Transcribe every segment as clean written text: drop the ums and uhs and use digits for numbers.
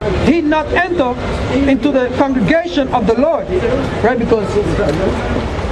he not enter into the congregation of the Lord, right? Because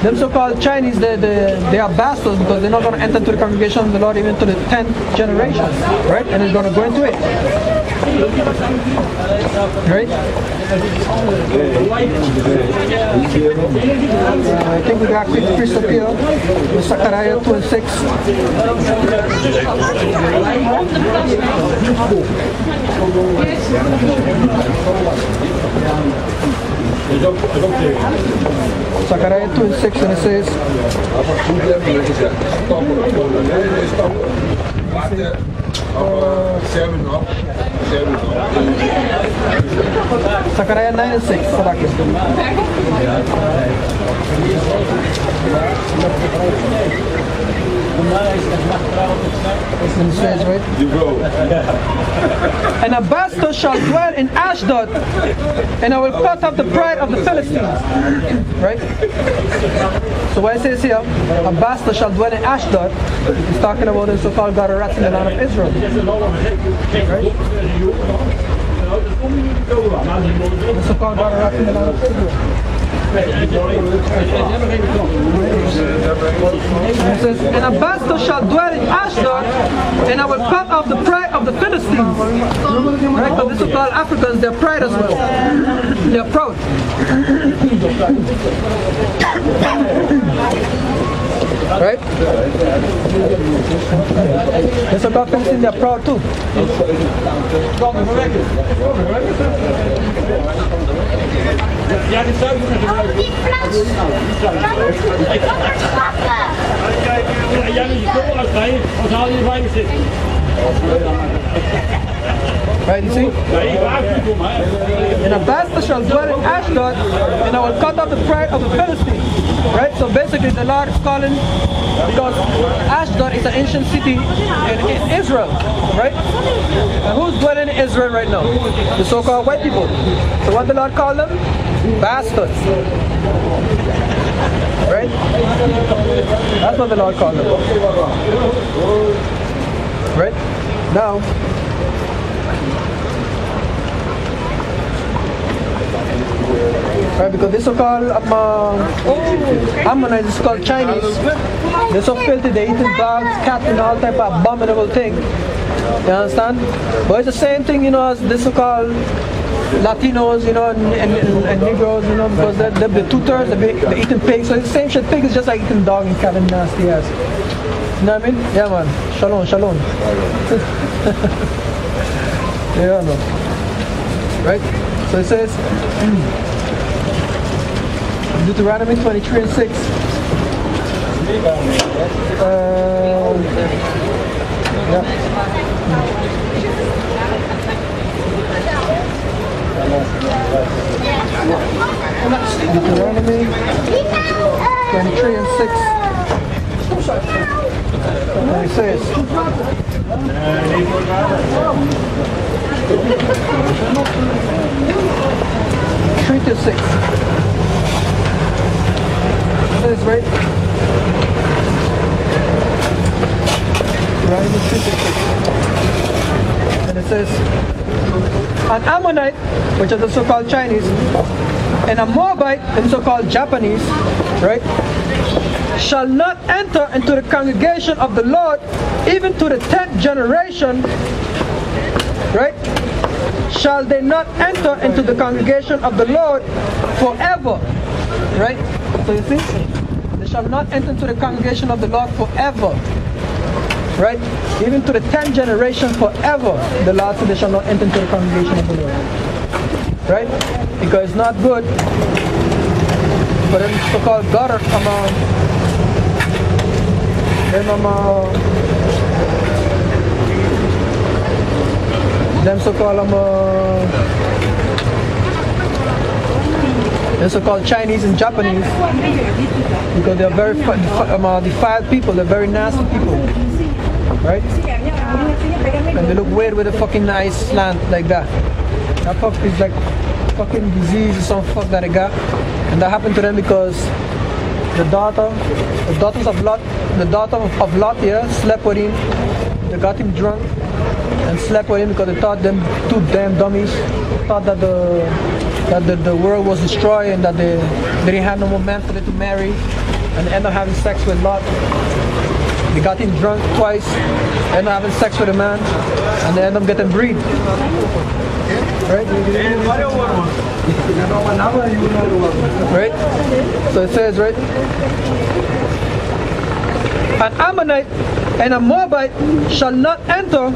them so-called Chinese, they are bastards because they're not going to enter into the congregation of the Lord even to the 10th generation, right? And it's going to go into it, right? I think we got quick crystal here with Zechariah 2 and 6. Zechariah 2 and 6, and it says, Zechariah 9 and 6, and it says, right? And a bastard shall dwell in Ashdod, and I will cut off the pride of the Philistines. Right? So what it says here, a bastard shall dwell in Ashdod, it's talking about the so-called God of wrath in the land of Israel. Right? The so-called God of wrath in the land of Israel. It says, and a bastard shall dwell in Ashdod, and I will cut off the pride of the Philistines. Right? Because this is called Africans, they're pride as well. They're proud. Right? This is called Philistines, they're proud too. Right, you see? And a bastard shall dwell in Ashdod, and I will cut off the pride of the Philistines. Right? So basically the Lord is calling, because Ashdod is an ancient city in Israel. Right? And who's dwelling in Israel right now? The so-called white people. So what the Lord called them? Bastards. Right? That's what the Lord called them. Right? Now, right, because this so-called Ammonites is called Chinese. They're so filthy, they're eating dogs, cats, and all type of abominable thing. You understand? But it's the same thing, you know, as this so-called Latinos, you know, and Negroes, you know, because they're 2/3, they're eating pigs. So it's the same shit. Pig is just like eating dog and cat and nasty ass. You know what I mean? Yeah, man. Shalom, shalom. Yeah, no. Right? So it says, Deuteronomy 23 and 6. Yeah. Deuteronomy 23 and 6. And it says, 3 to 6. It says, right? Deuteronomy 3 to 6. And it says, an Ammonite, which are the so-called Chinese, and a Moabite, and so-called Japanese, right, shall not enter into the congregation of the Lord even to the 10th generation, right? Shall they not enter into the congregation of the Lord forever, right? So you see, they shall not enter into the congregation of the Lord forever, right? Even to the 10th generation forever, the Lord said they shall not enter into the congregation of the Lord, right? Because it's not good for them so-called God of them so-called Chinese and Japanese, because they are very defiled people, they're very nasty people, right? And they look weird with a fucking nice slant like that. That fuck is like fucking disease or some fuck that they got, and that happened to them because the daughter of Lot, yeah, slept with him. They got him drunk, and and slept with him because they thought them two damn dummies thought that the world was destroyed and that they didn't have no more man for them to marry, and they ended up having sex with Lot. They got him drunk twice, ended up having sex with a man, and they ended up getting breed. Right? Right? So it says, right? An Ammonite and a Moabite shall not enter.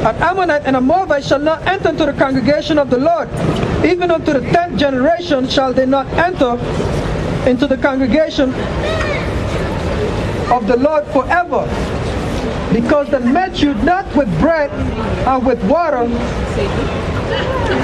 An Ammonite and a Moabite shall not enter into the congregation of the Lord. Even unto the 10th generation shall they not enter into the congregation of the Lord forever. Because they met you not with bread and with water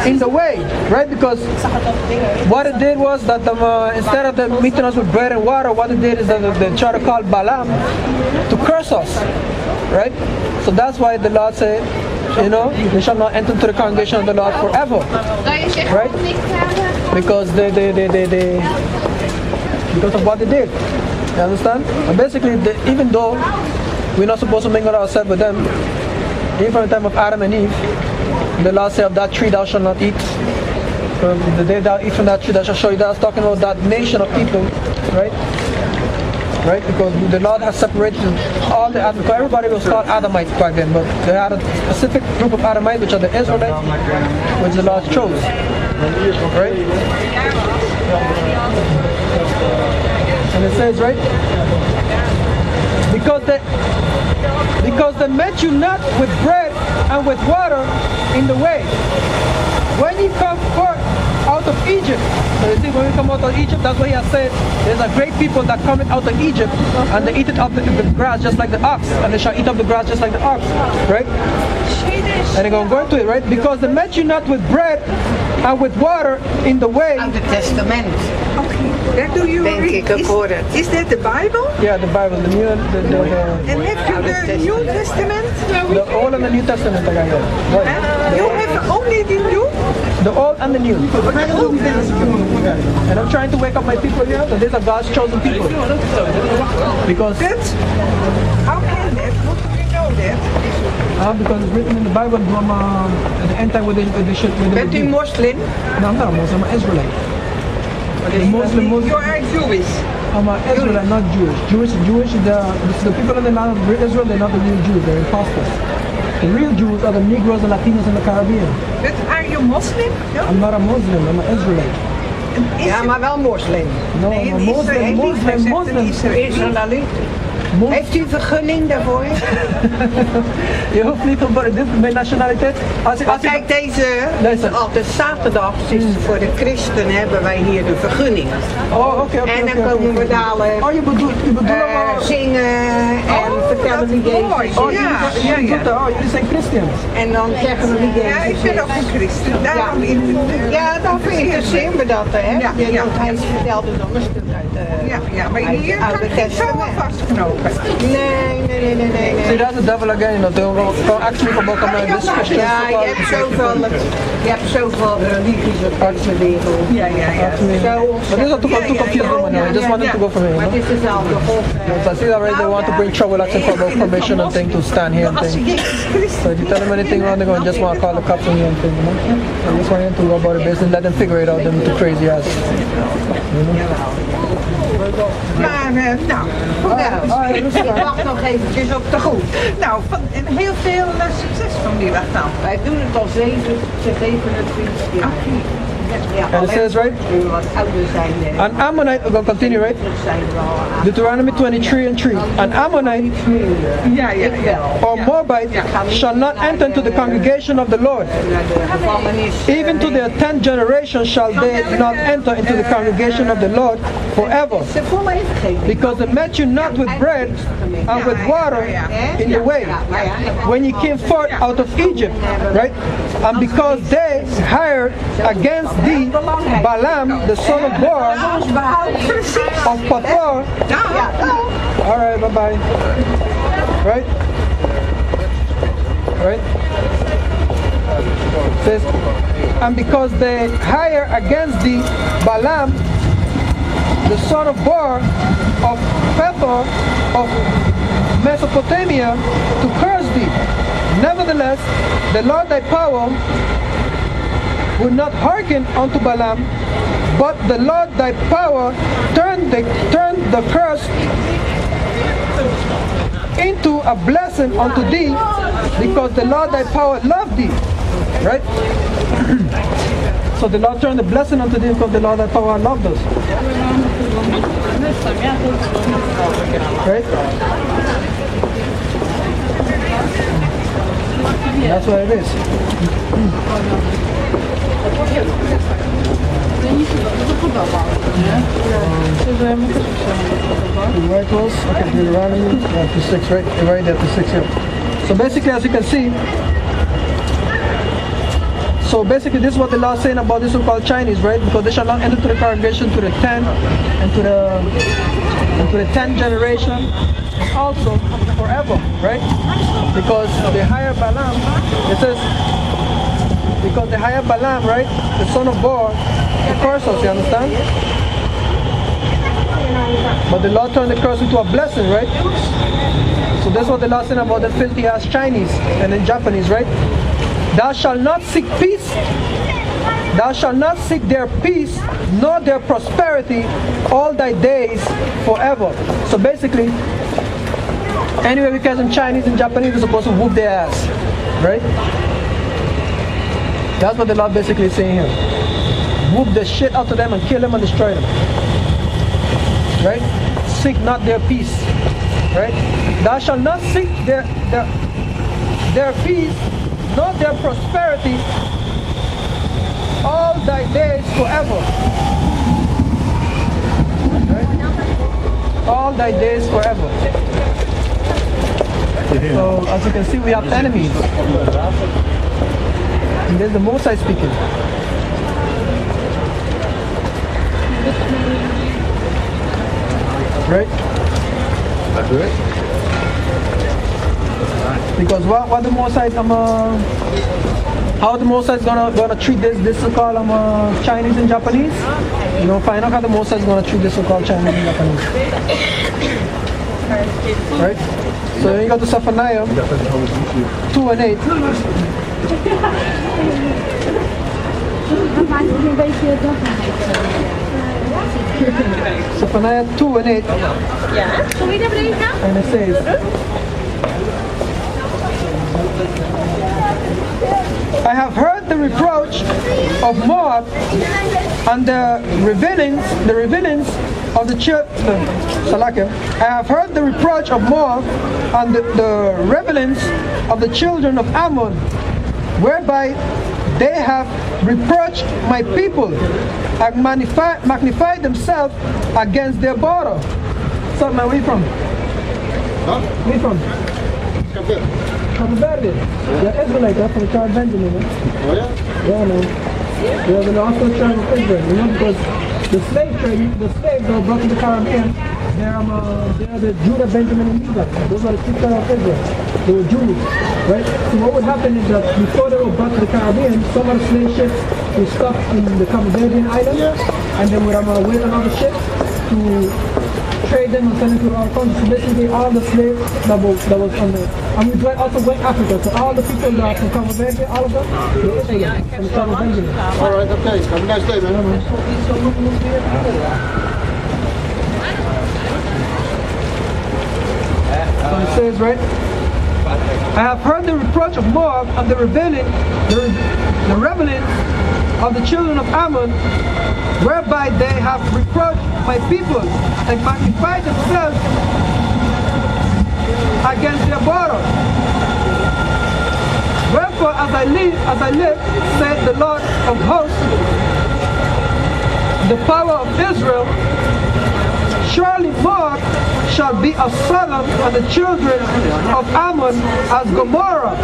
in the way, right? Because what it did was that instead of them meeting us with bread and water, what it did is that they tried to call Balaam to curse us, right? So that's why the Lord said, you know, they shall not enter into the congregation of the Lord forever, right? Because because of what they did, you understand? And basically, even though we're not supposed to mingle ourselves with them, even from the time of Adam and Eve, the Lord said, of that tree thou shalt not eat. From the day thou eat from that tree thou shalt surely die. I was talking about that nation of people, right? Right? Because the Lord has separated all the Adamites. Everybody was called Adamites back then, but they had a specific group of Adamites, which are the Israelites, which the Lord chose. Right? And it says, right? Because they met you not with bread and with water in the way. When you come forth out of Egypt, so you see, when we come out of Egypt, that's what he has said. There's a great people that come out of Egypt and they eat it up the grass just like the ox, and they shall eat up the grass just like the ox, right? And they're going to go into it, right? Because they met you not with bread and with water in the way. Uit het Testament. That do you Denk read? ik akkoord. Is that the Bible? Yeah, the Bible, the New, And have you the New Testament? the Old and the New Testament. I got here. You have only the New? The Old and the New. And I'm trying to wake up my people here, that these are God's chosen people. Because How can that? How do we know that? because it's written in the Bible, at the end time with the Bent u moslim? No, I'm not a Muslim, I'm an Israelite. Muslim. You are Jewish. I'm an Israelite, not Jewish. Jewish, the people in the land of Israel, they're not the real Jews, they're imposters. The real Jews are the Negroes and Latinos in the Caribbean. But are you Muslim? No. I'm not a Muslim, I'm an Israelite. Ja, maar wel moslim. No, I'm a Muslim. Israëliet. Heeft u vergunning daarvoor? Je hoeft niet op mijn nationaliteit. Kijk, deze Luister. altijd zaterdag is voor de christenen hebben wij hier de vergunning. Oh, oké. En dan komen we dadelijk Oh, je bedoelt zingen en vertellen wie Jezus is. Oh, jullie zijn christens. En dan zeggen we wie Ja, ik Jezus ben is. ook een christen. Daarom Ja, dan interesseren we dat, hè? Ja, ja. Want hij vertelde dan een stuk uit Ja, maar hier kan ik niet zomaar vastknopen. Nee. See, that's the devil again, you know, don't ask me about this Christian Ja, je hebt zoveel religies op deze wereld. Ja. But this is too confused for me now. I just wanted to go for him, you Maar know? het is dezelfde God. So I see that right, they want to bring trouble, asking for about permission and thing to stand here and Als je thing. Jezus Christus So if you tell them anything wrong, they're going to just want to call the cops on you and thing, you know? So I just want him to go about the business, let them figure it out, them two crazy ass. You know? Maar, nou, Ik wacht nog eventjes op de groep. nou en heel veel succes vanmiddag dan. Wij doen het al 27 jaar. And it says, right? Wat ouder zijn. An Ammonite, we're going to continue, right? Zijn we al aan. Deuteronomy 23 and 3. An Ammonite Ja. or Moabite shall not enter into the congregation of the Lord. Naar de gevangenis. Even to their 10th generation shall they not enter into the congregation of the Lord forever. Ze volle evangelisch. Because they met you not with bread and with water in the way, when you came forth out of Egypt, right? And because they hired against thee Balaam, the son of Beor, of Pathor. All right, bye-bye. Right? Right? It says, and because they hire against thee Balaam, the son of Beor, of Pethor, of Mesopotamia to curse thee. Nevertheless, the Lord thy power would not hearken unto Balaam, but the Lord thy power turned the curse into a blessing unto thee, because the Lord thy power loved thee. Right? So the Lord turned the blessing unto thee because the Lord thy power loved us. Right? That's what it is. Right close? Okay, Deuteronomy to 6, right? Right there to 6 here. So basically, as you can see, this is what the law is saying about this so-called Chinese, right? Because they shall not enter to the congregation to the 10th and to the 10th generation, and also forever, right? Because they hired Balaam. It says, because they hired Balaam, right, the son of Beor, to curse us. You understand? But the Lord turned the curse into a blessing, right? So that's what the Lord said about the filthy ass Chinese and in Japanese, right? Thou shalt not seek peace. Thou shalt not seek their peace, nor their prosperity all thy days forever. So basically, anyway we catch them Chinese and Japanese, we're supposed to whoop their ass, right? That's what the Lord basically is saying here. Whoop the shit out of them and kill them and destroy them. Right? Seek not their peace. Right? Thou shalt not seek their peace, nor their prosperity all thy days forever. Right? All thy days forever. So as you can see, we have enemies. And there's the Most High speaking. Right? That's good. Because what the Most High, how the Most High is gonna treat this so-called Chinese and Japanese? You know, find out how the Most High is gonna treat this so-called Chinese and Japanese. Right? So then you go to Zephaniah 2 and 8. Zephaniah 2 and 8. And it says, I have heard the reproach of Moab and the revilings of the children. I have heard the reproach of Moab and the revilings of the children of Ammon, whereby they have reproached my people and magnified themselves against their border. What's up, man? Where you from? Huh? Where you from? Cabo Verde. You're Israelite, that's from the tribe of Benjamin. Oh yeah? Yeah, man. You're the also tribe of Israel, you know, because the slave trade, the slaves that were brought to the Caribbean, they're the Judah, Benjamin, and Levi. Those are the two tribes of Israel. They were Jews, right? So what would happen is that before they were brought to the Caribbean, some of the slave ships were stuck in the Cabo Verdean islands, and they would wait on other ships to trade them and send them to our country. So basically all the slaves that was on the, and we also went Africa, so all the people that are from Cabo Verde, all of them, they're Israelites from the tribe of Benjamin. Alright, okay. Have a nice day, man. So it says, right? I have heard the reproach of Moab and the reveling of the children of Ammon, whereby they have reproached my people and magnified themselves against their border. Wherefore, as I live, said the Lord of hosts, the power of Israel, surely Moab shall be as Sodom and the children of Ammon as Gomorrah.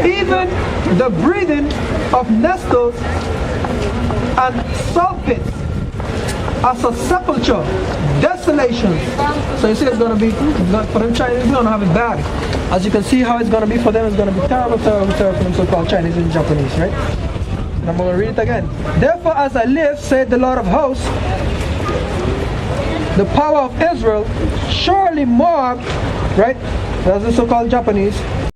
Even the breathing of nettles and sulfates as a sepulture, desolation. So you see, it's going to be, for them Chinese, we're going to have it bad. As you can see how it's going to be for them, it's going to be terrible, terrible, terrible for them so-called Chinese and Japanese, right? And I'm going to read it again. Therefore, as I live, said the Lord of hosts, the power of Israel, surely Moab, right, that's the so-called Japanese,